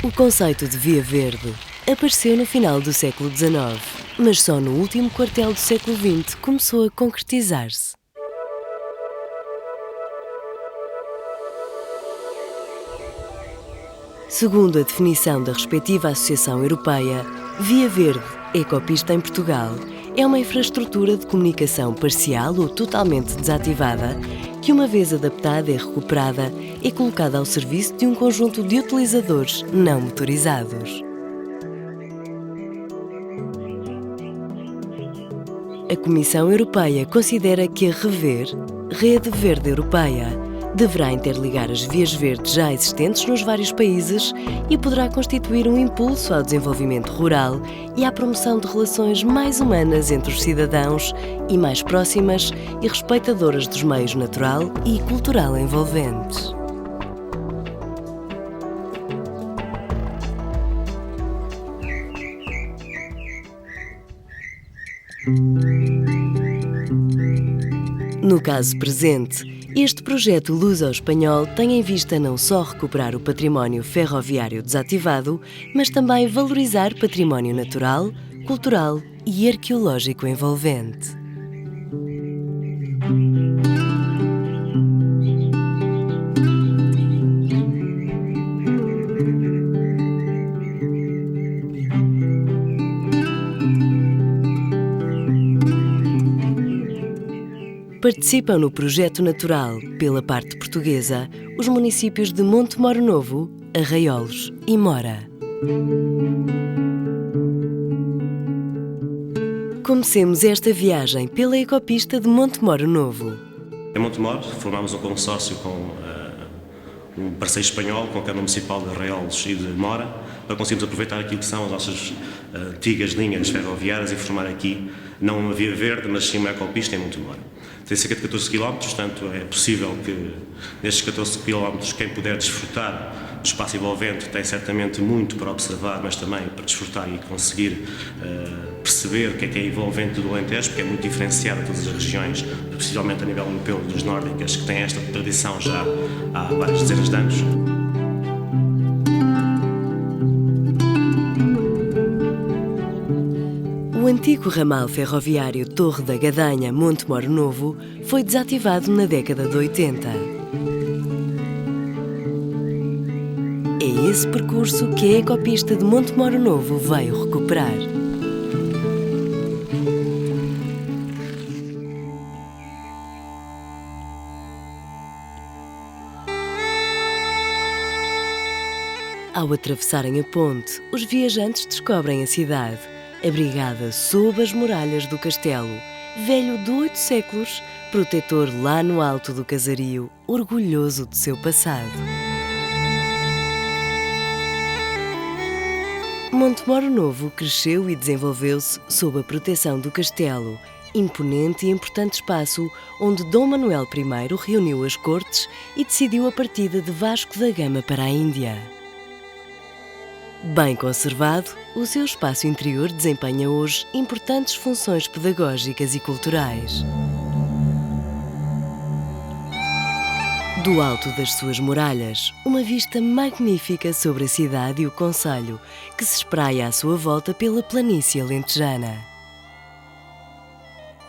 O conceito de Via Verde apareceu no final do século XIX, mas só no último quartel do século XX começou a concretizar-se. Segundo a definição da respectiva Associação Europeia, Via Verde, ecopista em Portugal, é uma infraestrutura de comunicação parcial ou totalmente desativada que, uma vez adaptada e recuperada, é colocada ao serviço de um conjunto de utilizadores não motorizados. A Comissão Europeia considera que a REVER, Rede Verde Europeia, deverá interligar as vias verdes já existentes nos vários países e poderá constituir um impulso ao desenvolvimento rural e à promoção de relações mais humanas entre os cidadãos e mais próximas e respeitadoras dos meios natural e cultural envolventes. No caso presente, este projeto luso-espanhol tem em vista não só recuperar o património ferroviário desativado, mas também valorizar património natural, cultural e arqueológico envolvente. Participam no projeto natural, pela parte portuguesa, os municípios de Montemor Novo, Arraiolos e Mora. Comecemos esta viagem pela ecopista de Montemor Novo. Em Montemor formámos um consórcio com um parceiro espanhol, com a Câmara Municipal de Arraiolos e de Mora, para conseguirmos aproveitar aquilo que são as nossas antigas linhas ferroviárias e formar aqui, não uma via verde, mas sim uma ecopista em Montemor. Tem cerca de 14 km, portanto é possível que nestes 14 km quem puder desfrutar do espaço envolvente tem certamente muito para observar, mas também para desfrutar e conseguir perceber o que é envolvente do Alentejo, porque é muito diferenciado de todas as regiões, principalmente a nível europeu das nórdicas, que têm esta tradição já há várias dezenas de anos. O antigo ramal ferroviário Torre da Gadanha Montemor Novo foi desativado na década de 80. É esse percurso que a ecopista de Montemor Novo veio recuperar. Ao atravessarem a ponte, os viajantes descobrem a cidade, abrigada sob as muralhas do castelo, velho de 8 séculos, protetor lá no alto do casario, orgulhoso de seu passado. Montemor Novo cresceu e desenvolveu-se sob a proteção do castelo, imponente e importante espaço onde Dom Manuel I reuniu as cortes e decidiu a partida de Vasco da Gama para a Índia. Bem conservado, o seu espaço interior desempenha hoje importantes funções pedagógicas e culturais. Do alto das suas muralhas, uma vista magnífica sobre a cidade e o concelho, que se espraia à sua volta pela planície alentejana.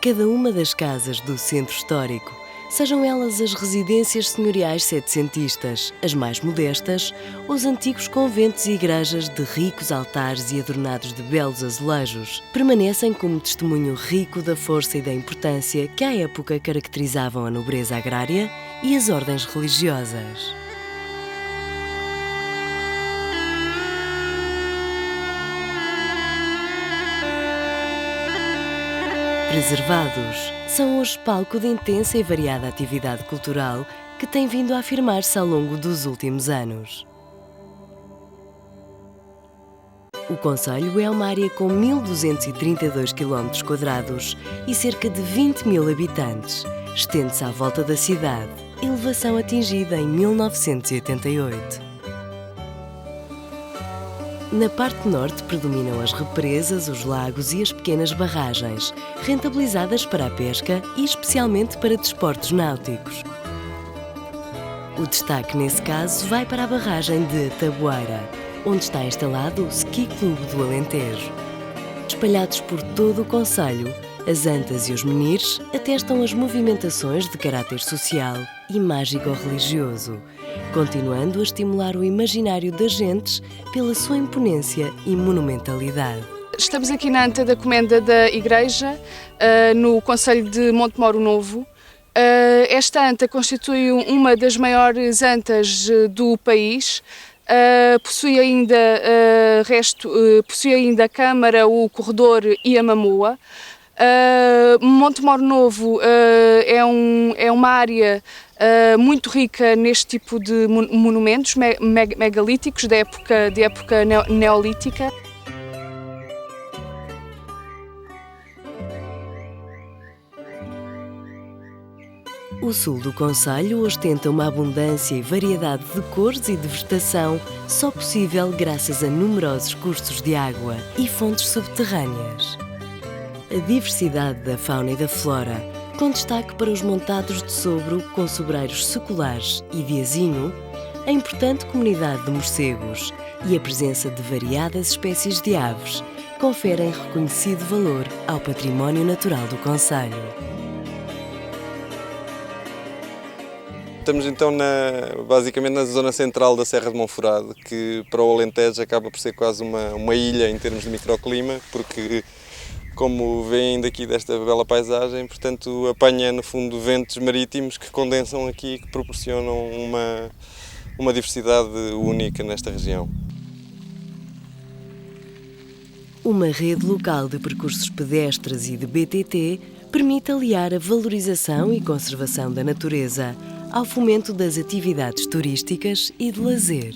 Cada uma das casas do centro histórico, sejam elas as residências senhoriais setecentistas, as mais modestas, ou os antigos conventos e igrejas de ricos altares e adornados de belos azulejos, permanecem como testemunho rico da força e da importância que à época caracterizavam a nobreza agrária e as ordens religiosas. Preservados, são hoje palco de intensa e variada atividade cultural que tem vindo a afirmar-se ao longo dos últimos anos. O concelho é uma área com 1.232 km² e cerca de 20.000 habitantes. Estende-se à volta da cidade, elevação atingida em 1988. Na parte norte predominam as represas, os lagos e as pequenas barragens, rentabilizadas para a pesca e especialmente para desportos náuticos. O destaque nesse caso vai para a barragem de Taboeira, onde está instalado o Ski Clube do Alentejo. Espalhados por todo o concelho, as antas e os menires atestam as movimentações de caráter social e mágico-religioso, continuando a estimular o imaginário das gentes pela sua imponência e monumentalidade. Estamos aqui na anta da Comenda da Igreja, no concelho de Montemoro Novo. Esta anta constitui uma das maiores antas do país. Possui ainda a câmara, o corredor e a mamoa. Montemoro Novo é uma área muito rica neste tipo de monumentos megalíticos da época neolítica. O sul do concelho ostenta uma abundância e variedade de cores e de vegetação só possível graças a numerosos cursos de água e fontes subterrâneas. A diversidade da fauna e da flora, com destaque para os montados de Sobre com sobreiros seculares e de azinho, a importante comunidade de morcegos e a presença de variadas espécies de aves, conferem reconhecido valor ao património natural do concelho. Estamos então basicamente na zona central da Serra de Monforrado, que para o Alentejo acaba por ser quase uma ilha em termos de microclima, porque, como veem daqui desta bela paisagem, portanto apanha no fundo ventos marítimos que condensam aqui e que proporcionam uma diversidade única nesta região. Uma rede local de percursos pedestres e de BTT permite aliar a valorização e conservação da natureza ao fomento das atividades turísticas e de lazer.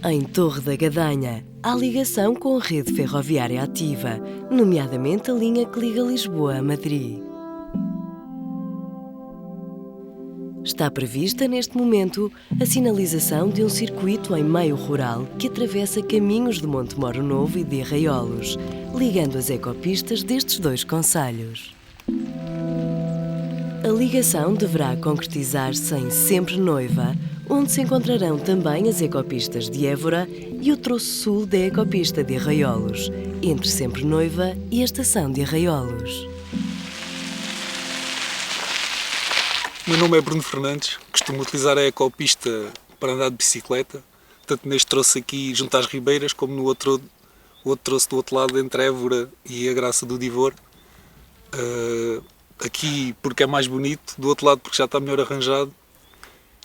Em Torre da Gadanha, há ligação com a rede ferroviária ativa, nomeadamente a linha que liga Lisboa a Madrid. Está prevista, neste momento, a sinalização de um circuito em meio rural que atravessa caminhos de Montemoro Novo e de Arraiolos, ligando as ecopistas destes dois concelhos. A ligação deverá concretizar-se em Sempre Noiva, onde se encontrarão também as ecopistas de Évora e o troço sul da ecopista de Arraiolos, entre Sempre Noiva e a estação de Arraiolos. O meu nome é Bruno Fernandes, costumo utilizar a ecopista para andar de bicicleta, tanto neste troço aqui junto às Ribeiras, como no outro troço do outro lado, entre Évora e a Graça do Divor. Aqui porque é mais bonito, do outro lado porque já está melhor arranjado.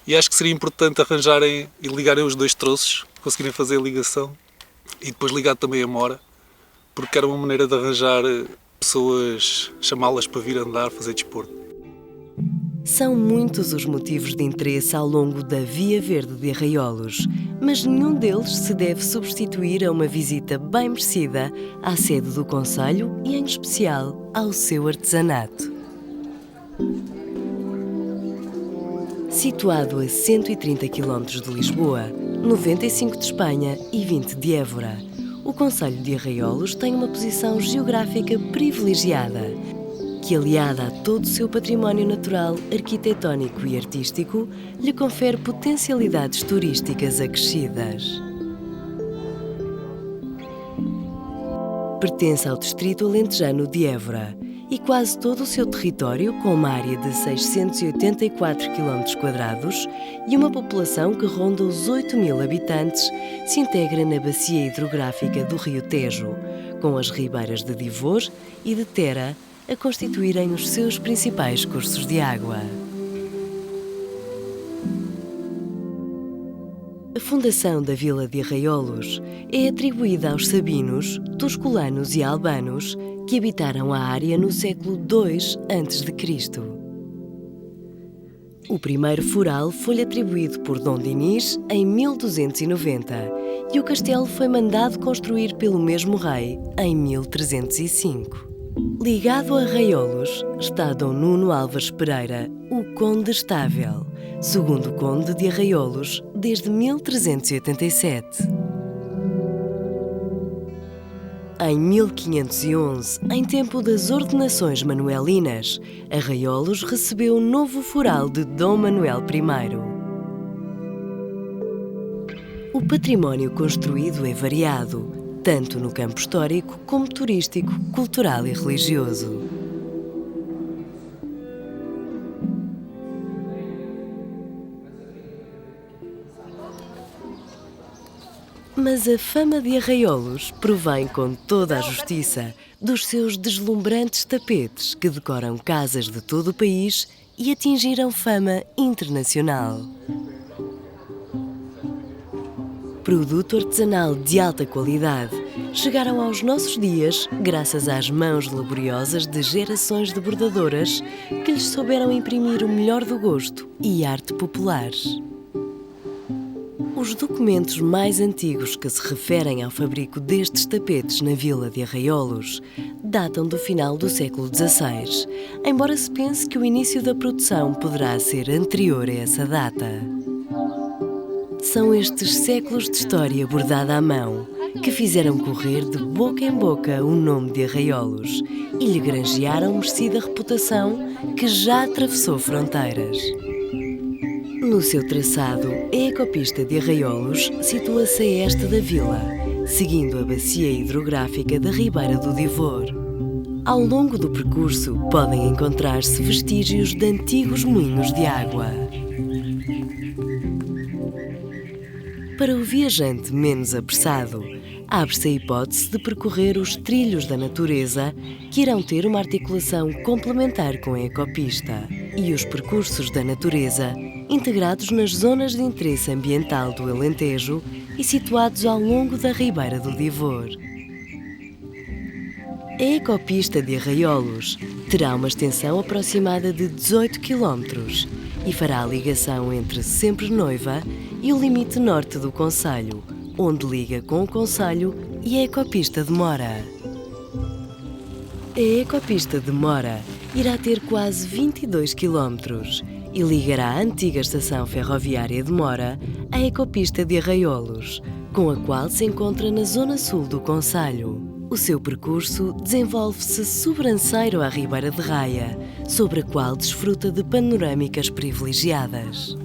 E acho que seria importante arranjarem e ligarem os dois troços, conseguirem fazer a ligação e depois ligar também a Mora, porque era uma maneira de arranjar pessoas, chamá-las para vir andar, fazer desporto. São muitos os motivos de interesse ao longo da Via Verde de Arraiolos, mas nenhum deles se deve substituir a uma visita bem merecida à sede do concelho e, em especial, ao seu artesanato. Situado a 130 km de Lisboa, 95 de Espanha e 20 de Évora, o concelho de Arraiolos tem uma posição geográfica privilegiada, que, aliada a todo o seu património natural, arquitetónico e artístico, lhe confere potencialidades turísticas acrescidas. Pertence ao distrito alentejano de Évora e quase todo o seu território, com uma área de 684 km² e uma população que ronda os 8.000 habitantes, se integra na bacia hidrográfica do Rio Tejo, com as ribeiras de Divor e de Tera a constituírem os seus principais cursos de água. A fundação da vila de Arraiolos é atribuída aos sabinos, toscolanos e albanos que habitaram a área no século II a.C. O primeiro foral foi-lhe atribuído por Dom Dinis em 1290 e o castelo foi mandado construir pelo mesmo rei em 1305. Ligado a Arraiolos está Dom Nuno Álvares Pereira, o Conde Estável, segundo Conde de Arraiolos desde 1387. Em 1511, em tempo das ordenações manuelinas, Arraiolos recebeu o novo foral de Dom Manuel I. O património construído é variado, tanto no campo histórico como turístico, cultural e religioso. Mas a fama de Arraiolos provém com toda a justiça dos seus deslumbrantes tapetes que decoram casas de todo o país e atingiram fama internacional. Produto artesanal de alta qualidade, chegaram aos nossos dias graças às mãos laboriosas de gerações de bordadoras que lhes souberam imprimir o melhor do gosto e arte populares. Os documentos mais antigos que se referem ao fabrico destes tapetes na vila de Arraiolos datam do final do século XVI, embora se pense que o início da produção poderá ser anterior a essa data. São estes séculos de história bordada à mão que fizeram correr de boca em boca o nome de Arraiolos e lhe granjearam merecida reputação que já atravessou fronteiras. No seu traçado, a ecopista de Arraiolos situa-se a este da vila, seguindo a bacia hidrográfica da Ribeira do Divor. Ao longo do percurso, podem encontrar-se vestígios de antigos moinhos de água. Para o viajante menos apressado, abre-se a hipótese de percorrer os trilhos da natureza que irão ter uma articulação complementar com a ecopista e os percursos da natureza integrados nas zonas de interesse ambiental do Alentejo e situados ao longo da Ribeira do Divor. A ecopista de Arraiolos terá uma extensão aproximada de 18 km e fará a ligação entre Sempre Noiva e o limite norte do concelho, onde liga com o concelho e a ecopista de Mora. A ecopista de Mora irá ter quase 22 km e ligará a antiga estação ferroviária de Mora à ecopista de Arraiolos, com a qual se encontra na zona sul do concelho. O seu percurso desenvolve-se sobranceiro à Ribeira de Raia, sobre a qual desfruta de panorâmicas privilegiadas.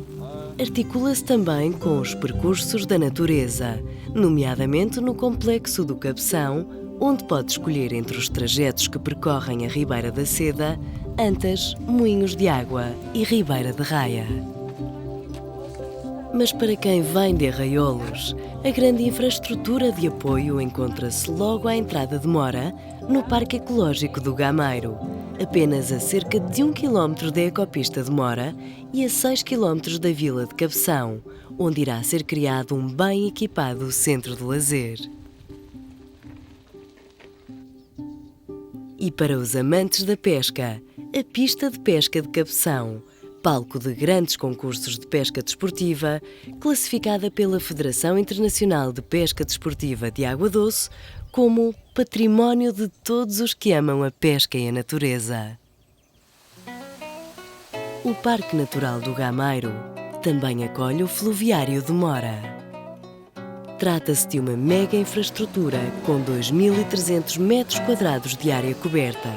Articula-se também com os percursos da natureza, nomeadamente no complexo do Cabeção, onde pode escolher entre os trajetos que percorrem a Ribeira da Seda, Antas, Moinhos de Água e Ribeira de Raia. Mas para quem vem de Arraiolos, a grande infraestrutura de apoio encontra-se logo à entrada de Mora, no Parque Ecológico do Gameiro, apenas a cerca de 1 km da ecopista de Mora e a 6 km da vila de Cabeção, onde irá ser criado um bem equipado centro de lazer. E para os amantes da pesca, a pista de pesca de Cabeção, palco de grandes concursos de pesca desportiva, classificada pela Federação Internacional de Pesca Desportiva de Água Doce como património de todos os que amam a pesca e a natureza. O Parque Natural do Gameiro também acolhe o Fluviário de Mora. Trata-se de uma mega infraestrutura com 2.300 metros quadrados de área coberta,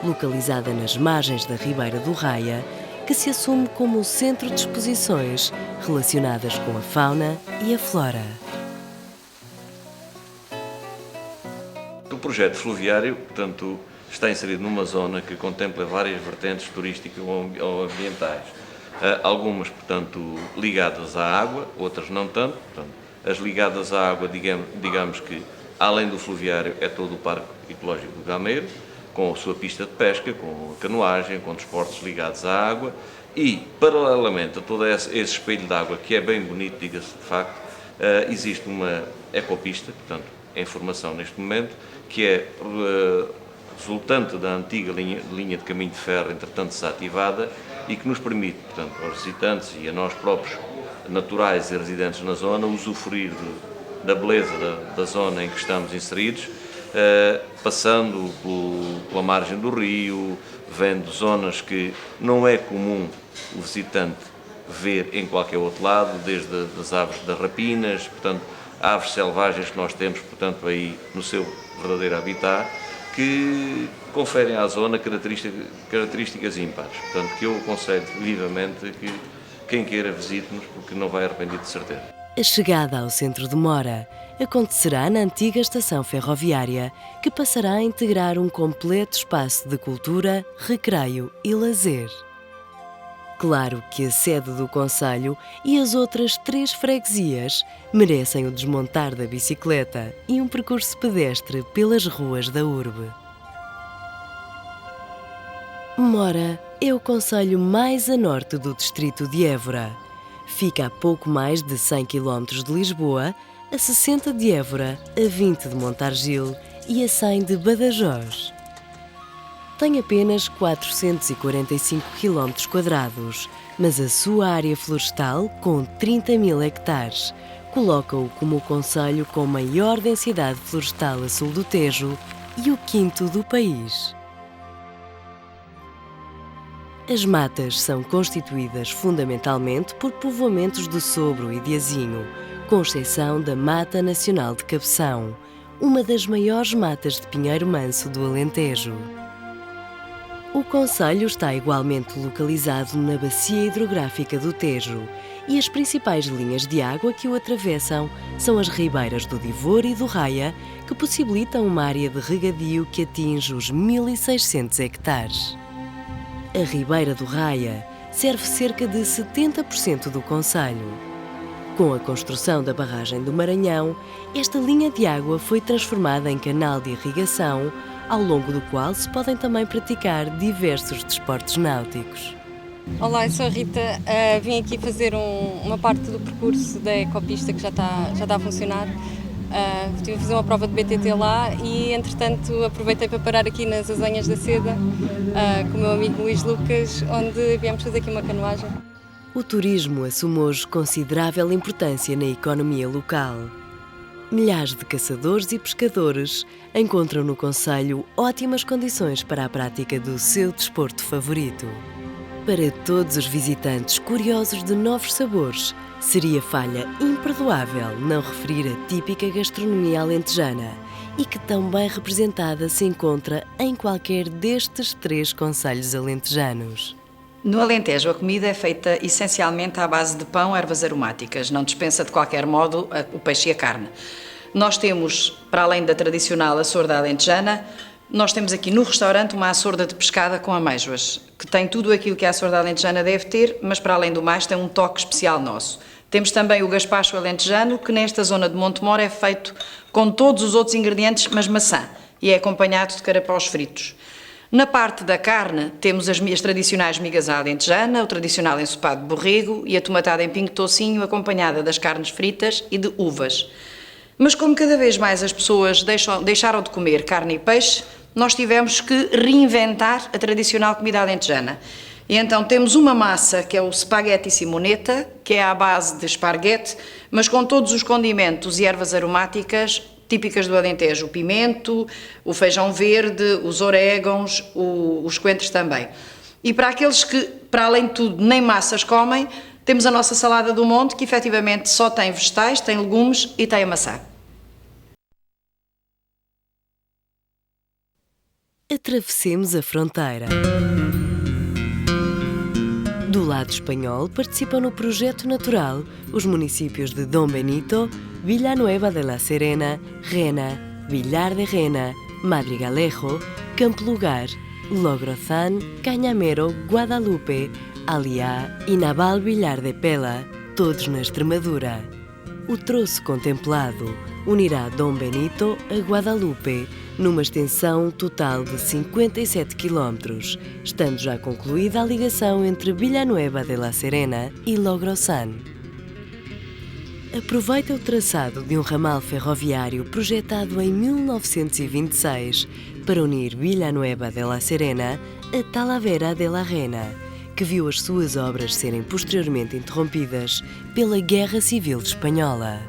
localizada nas margens da Ribeira do Raia, que se assume como um centro de exposições relacionadas com a fauna e a flora. O projeto fluviário, portanto, está inserido numa zona que contempla várias vertentes turísticas ou ambientais. Algumas, portanto, ligadas à água, outras não tanto. Portanto, as ligadas à água, digamos que, além do fluviário, é todo o Parque Ecológico do Gameiro, com a sua pista de pesca, com a canoagem, com desportos ligados à água e, paralelamente a todo esse espelho de água, que é bem bonito, diga-se de facto, existe uma ecopista, portanto, em formação neste momento, que é resultante da antiga linha de caminho de ferro, entretanto desativada, e que nos permite, portanto, aos visitantes e a nós próprios, naturais e residentes na zona, usufruir da beleza da zona em que estamos inseridos, passando pela margem do rio, vendo zonas que não é comum o visitante ver em qualquer outro lado, desde as aves das rapinas, portanto, aves selvagens que nós temos, portanto, aí no seu verdadeiro habitat, que conferem à zona características ímpares. Portanto, que eu aconselho vivamente que quem queira visite-nos, porque não vai arrepender de certeza. A chegada ao centro de Mora acontecerá na antiga estação ferroviária, que passará a integrar um completo espaço de cultura, recreio e lazer. Claro que a sede do concelho e as outras 3 freguesias merecem o desmontar da bicicleta e um percurso pedestre pelas ruas da urbe. Mora é o concelho mais a norte do distrito de Évora. Fica a pouco mais de 100 km de Lisboa, a 60 de Évora, a 20 de Montargil e a 100 de Badajoz. Tem apenas 445 km², mas a sua área florestal, com 30.000 hectares, coloca-o como o concelho com maior densidade florestal a sul do Tejo e o 5º do país. As matas são constituídas fundamentalmente por povoamentos de Sobro e de Azinho, com exceção da Mata Nacional de Cabeção, uma das maiores matas de pinheiro manso do Alentejo. O concelho está igualmente localizado na bacia hidrográfica do Tejo e as principais linhas de água que o atravessam são as ribeiras do Divor e do Raia, que possibilitam uma área de regadio que atinge os 1.600 hectares. A Ribeira do Raia serve cerca de 70% do concelho. Com a construção da barragem do Maranhão, esta linha de água foi transformada em canal de irrigação, ao longo do qual se podem também praticar diversos desportos náuticos. Olá, eu sou a Rita, vim aqui fazer uma parte do percurso da ecopista que já está a funcionar. Estive a fazer uma prova de BTT lá e, entretanto, aproveitei para parar aqui nas Azanhas da Seda com o meu amigo Luís Lucas, onde viemos fazer aqui uma canoagem. O turismo assume hoje considerável importância na economia local. Milhares de caçadores e pescadores encontram no concelho ótimas condições para a prática do seu desporto favorito. Para todos os visitantes curiosos de novos sabores, seria falha imperdoável não referir a típica gastronomia alentejana e que tão bem representada se encontra em qualquer destes 3 concelhos alentejanos. No Alentejo, a comida é feita essencialmente à base de pão, ervas aromáticas. Não dispensa de qualquer modo o peixe e a carne. Nós temos, para além da tradicional açorda alentejana, nós temos aqui no restaurante uma açorda de pescada com amêijoas, que tem tudo aquilo que a açorda alentejana deve ter, mas para além do mais tem um toque especial nosso. Temos também o gaspacho alentejano, que nesta zona de Montemor é feito com todos os outros ingredientes, mas maçã, e é acompanhado de carapaus fritos. Na parte da carne, temos as tradicionais migas à alentejana, o tradicional ensopado de borrego e a tomatada em pingo toucinho, acompanhada das carnes fritas e de uvas. Mas como cada vez mais as pessoas deixaram de comer carne e peixe, nós tivemos que reinventar a tradicional comida alentejana. E então temos uma massa que é o spaghetti simonetta, que é à base de esparguete, mas com todos os condimentos e ervas aromáticas típicas do Alentejo, o pimento, o feijão verde, os orégãos, os coentros também. E para aqueles que, para além de tudo, nem massas comem, temos a nossa salada do monte, que efetivamente só tem vegetais, tem legumes e tem a maçã. Atravessemos a fronteira. Do lado espanhol participam no projeto natural os municípios de Dom Benito, Villanueva de la Serena, Rena, Villar de Rena, Madrigalejo, Campo Lugar, Logrozán, Cañamero, Guadalupe, Aliá e Naval Villar de Pela, todos na Extremadura. O troço contemplado unirá Dom Benito a Guadalupe, numa extensão total de 57 km, estando já concluída a ligação entre Villanueva de la Serena e Logrosán. Aproveita o traçado de um ramal ferroviário projetado em 1926 para unir Villanueva de la Serena a Talavera de la Reina, que viu as suas obras serem posteriormente interrompidas pela Guerra Civil Espanhola.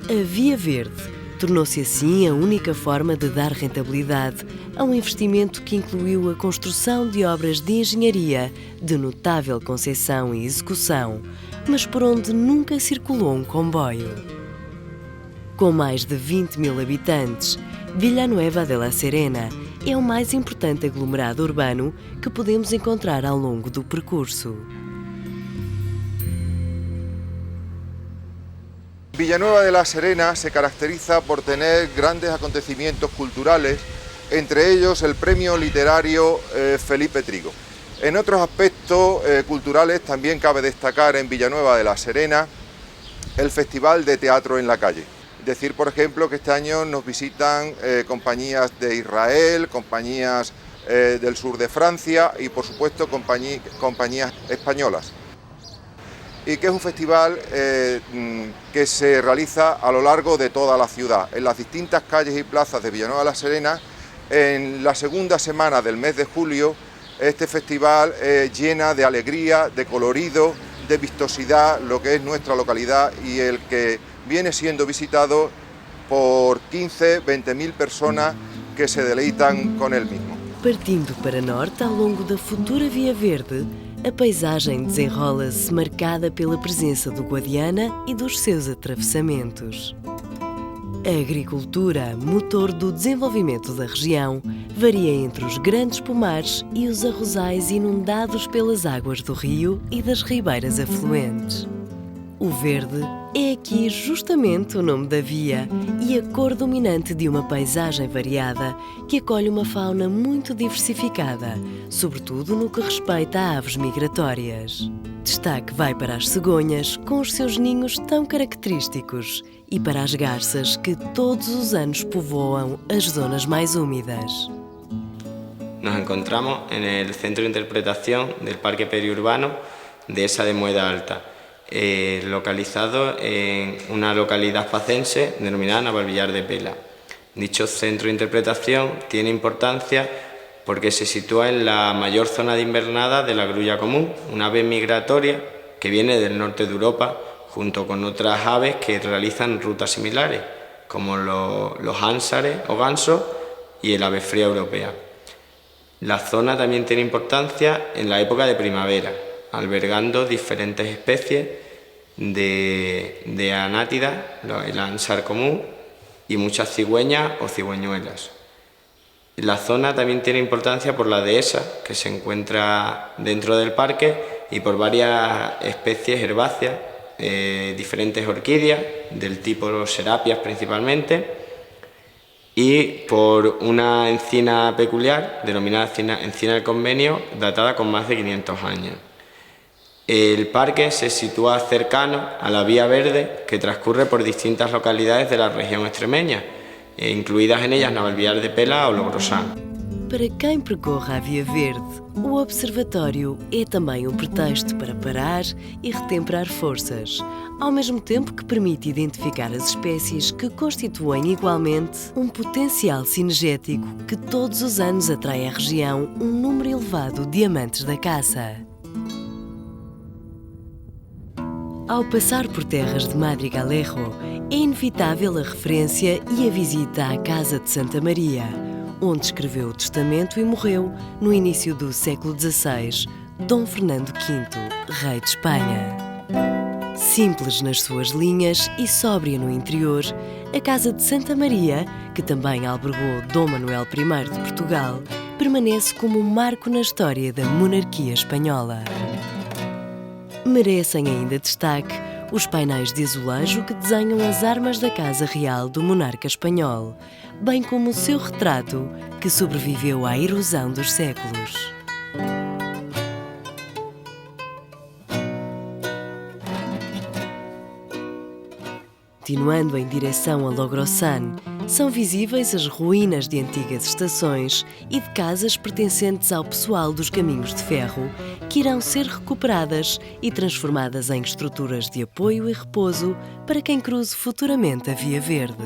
A Via Verde tornou-se assim a única forma de dar rentabilidade a um investimento que incluiu a construção de obras de engenharia de notável concepção e execução, mas por onde nunca circulou um comboio. Com mais de 20.000 habitantes, Villanueva de la Serena é o mais importante aglomerado urbano que podemos encontrar ao longo do percurso. Villanueva de la Serena se caracteriza por tener grandes acontecimientos culturales, entre ellos el premio literario Felipe Trigo. En otros aspectos culturales también cabe destacar en Villanueva de la Serena el Festival de Teatro en la Calle. Decir, por ejemplo, que este año nos visitan compañías de Israel, compañías del sur de Francia y, por supuesto, compañías españolas. Y que es un festival que se realiza a lo largo de toda la ciudad, en las distintas calles y plazas de Villanueva de la Serena. En la segunda semana del mes de julio, este festival llena de alegría, de colorido, de vistosidad lo que es nuestra localidad y el que viene siendo visitado por 15-20.000 personas que se deleitan con él mismo. Partindo para norte ao longo da futura Via Verde, a paisagem desenrola-se marcada pela presença do Guadiana e dos seus atravessamentos. A agricultura, motor do desenvolvimento da região, varia entre os grandes pomares e os arrozais inundados pelas águas do rio e das ribeiras afluentes. O verde é aqui justamente o nome da via e a cor dominante de uma paisagem variada que acolhe uma fauna muito diversificada, sobretudo no que respeita a aves migratórias. Destaque vai para as cegonhas, com os seus ninhos tão característicos, e para as garças que todos os anos povoam as zonas mais úmidas. Nos encontramos en el centro de interpretación del Parque Periurbano Dehesa de Mueda Alta, localizado en una localidad pacense denominada Navalvillar de Pela. Dicho centro de interpretación tiene importancia porque se sitúa en la mayor zona de invernada de la grulla común, una ave migratoria que viene del norte de Europa, junto con otras aves que realizan rutas similares, como los ánsares o gansos y el ave fría europea. La zona también tiene importancia en la época de primavera, albergando diferentes especies de anátidas, el ánsar común y muchas cigüeñas o cigüeñuelas. La zona también tiene importancia por la dehesa, que se encuentra dentro del parque, y por varias especies herbáceas, diferentes orquídeas, del tipo serapias principalmente, y por una encina peculiar, denominada encina del convenio, datada con más de 500 años. El parque se sitúa cercano a la Vía Verde, que transcurre por distintas localidades de la región extremeña, incluídas en ellas Navalvillar de Pela ou Logrosán. Para quem percorre a Via Verde, o observatório é também um pretexto para parar e retemperar forças, ao mesmo tempo que permite identificar as espécies que constituem igualmente um potencial cinegético que todos os anos atrai à região um número elevado de amantes da caça. Ao passar por terras de Madrigalejos, é inevitável a referência e a visita à Casa de Santa Maria, onde escreveu o testamento e morreu, no início do século XVI, Dom Fernando V, rei de Espanha. Simples nas suas linhas e sóbria no interior, a Casa de Santa Maria, que também albergou Dom Manuel I de Portugal, permanece como um marco na história da monarquia espanhola. Merecem ainda destaque os painéis de azulejo que desenham as armas da Casa Real do monarca espanhol, bem como o seu retrato, que sobreviveu à erosão dos séculos. Continuando em direção a Logrosán, são visíveis as ruínas de antigas estações e de casas pertencentes ao pessoal dos caminhos de ferro, que irão ser recuperadas e transformadas em estruturas de apoio e repouso para quem cruze futuramente a Via Verde.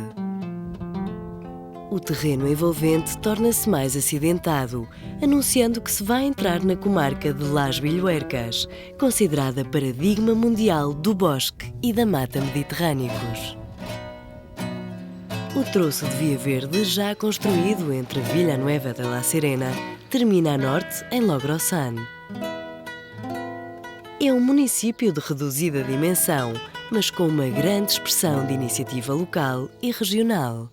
O terreno envolvente torna-se mais acidentado, anunciando que se vai entrar na comarca de Las Villuercas, considerada paradigma mundial do bosque e da mata mediterrâneos. O troço de Via Verde, já construído entre Villanueva de la Serena, termina a norte em Logrosán. É um município de reduzida dimensão, mas com uma grande expressão de iniciativa local e regional.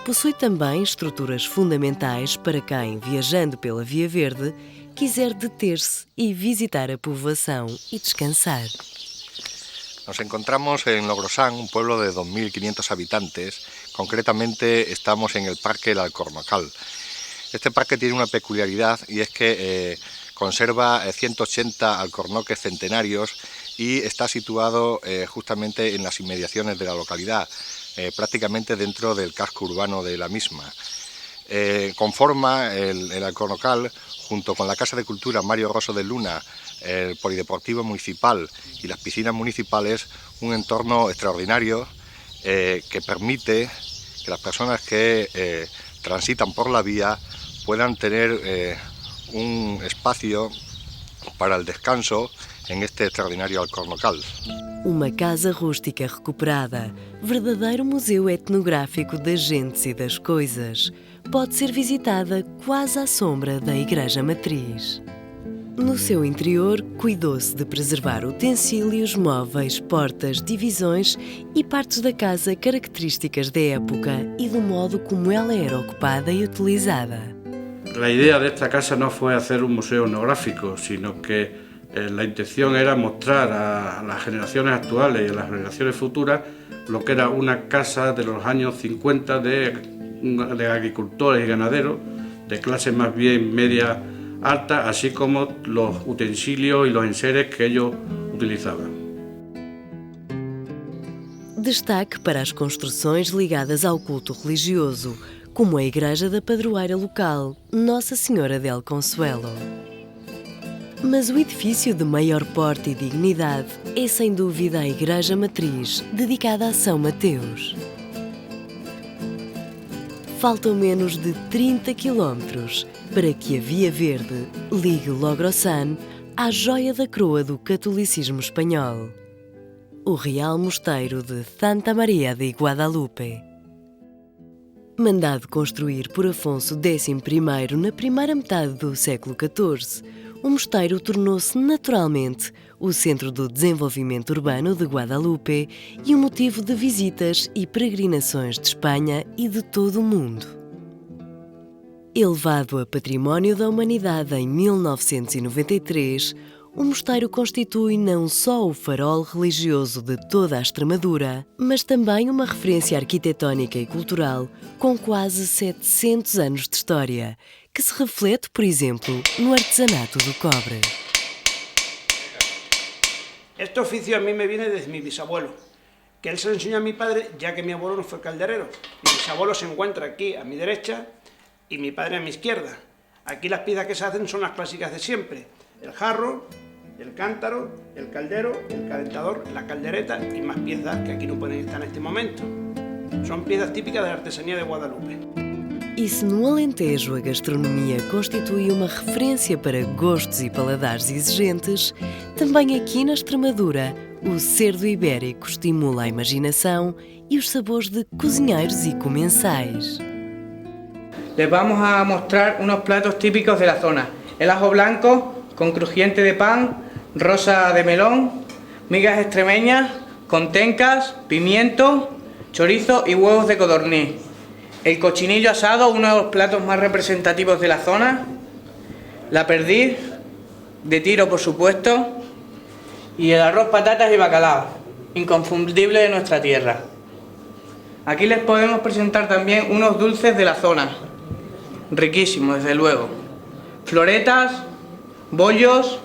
Possui também estruturas fundamentais para quem, viajando pela Via Verde, quiser deter-se e visitar a povoação e descansar. Nos encontramos en Logrosán, un pueblo de 2.500 habitantes. Concretamente estamos en el Parque El Alcornocal. Este parque tiene una peculiaridad y es que conserva 180 alcornoques centenarios y está situado justamente en las inmediaciones de la localidad, prácticamente dentro del casco urbano de la misma. Conforma el Alcornocal, junto con la Casa de Cultura Mario Rosso de Luna, el Polideportivo Municipal y las piscinas municipales, un entorno extraordinario que permite que las personas que transitan por la vía puedan tener un espacio para el descanso en este extraordinario Alcornocal. Uma casa rústica recuperada, verdadeiro museu etnográfico das gentes e das coisas, pode ser visitada quase à sombra da Igreja Matriz. No seu interior, cuidou-se de preservar utensílios, móveis, portas, divisões e partes da casa características da época e do modo como ela era ocupada e utilizada. La idea de esta casa no fue hacer un museo etnográfico, sino que la intención era mostrar a las generaciones actuales y a las generaciones futuras lo que era una casa de los años 50 de agricultores y ganaderos, de clase más bien media alta, así como los utensilios y los enseres que ellos utilizaban. Destaque para as construções ligadas ao culto religioso, como a igreja da padroeira local, Nossa Senhora del Consuelo. Mas o edifício de maior porte e dignidade é sem dúvida a Igreja Matriz, dedicada a São Mateus. Faltam menos de 30 quilómetros para que a Via Verde ligue Logrosán à joia da coroa do catolicismo espanhol, o Real Mosteiro de Santa Maria de Guadalupe. Mandado construir por Afonso X na primeira metade do século XIV, o mosteiro tornou-se naturalmente o centro do desenvolvimento urbano de Guadalupe e um motivo de visitas e peregrinações de Espanha e de todo o mundo. Elevado a Património da Humanidade em 1993, o mosteiro constitui não só o farol religioso de toda a Extremadura, mas também uma referência arquitetónica e cultural com quase 700 anos de história, que se reflete, por exemplo, no artesanato do cobre. Este oficio a mí me viene desde mi bisabuelo, que él se lo enseñó a mi padre, ya que mi abuelo no fue calderero. Mi bisabuelo se encuentra aquí a mi derecha y mi padre a mi izquierda. Aquí las piezas que se hacen son las clásicas de siempre: el jarro, el cántaro, el caldero, el calentador, la caldereta y más piezas que aquí no pueden estar en este momento. Son piezas típicas de la artesanía de Guadalupe. E se no Alentejo a gastronomia constitui uma referência para gostos e paladares exigentes, também aqui na Extremadura o cerdo ibérico estimula a imaginação e os sabores de cozinheiros e comensais. Les vamos a mostrar unos platos típicos de la zona: el ajo blanco con crujiente de pan, rosa de melón, migas extremeñas, contencas, pimiento, chorizo y huevos de codorniz. El cochinillo asado, uno de los platos más representativos de la zona, la perdiz, de tiro por supuesto, y el arroz, patatas y bacalao, inconfundible de nuestra tierra. Aquí les podemos presentar también unos dulces de la zona, riquísimos desde luego: floretas, bollos,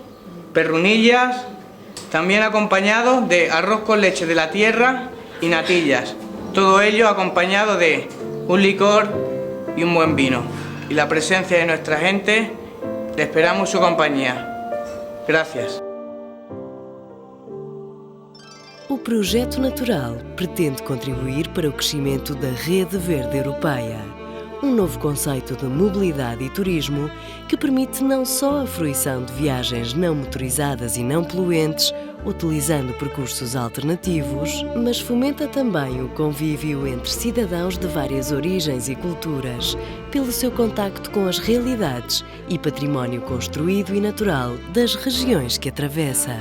perrunillas, también acompañados de arroz con leche de la tierra y natillas, todo ello acompañado de un licor y un buen vino. Y la presencia de nuestra gente, le esperamos su compañía. Gracias. O projeto natural pretende contribuir para o crescimento da Rede Verde Europeia, um novo conceito de mobilidade e turismo que permite não só a fruição de viagens não motorizadas e não poluentes, utilizando percursos alternativos, mas fomenta também o convívio entre cidadãos de várias origens e culturas, pelo seu contacto com as realidades e património construído e natural das regiões que atravessa.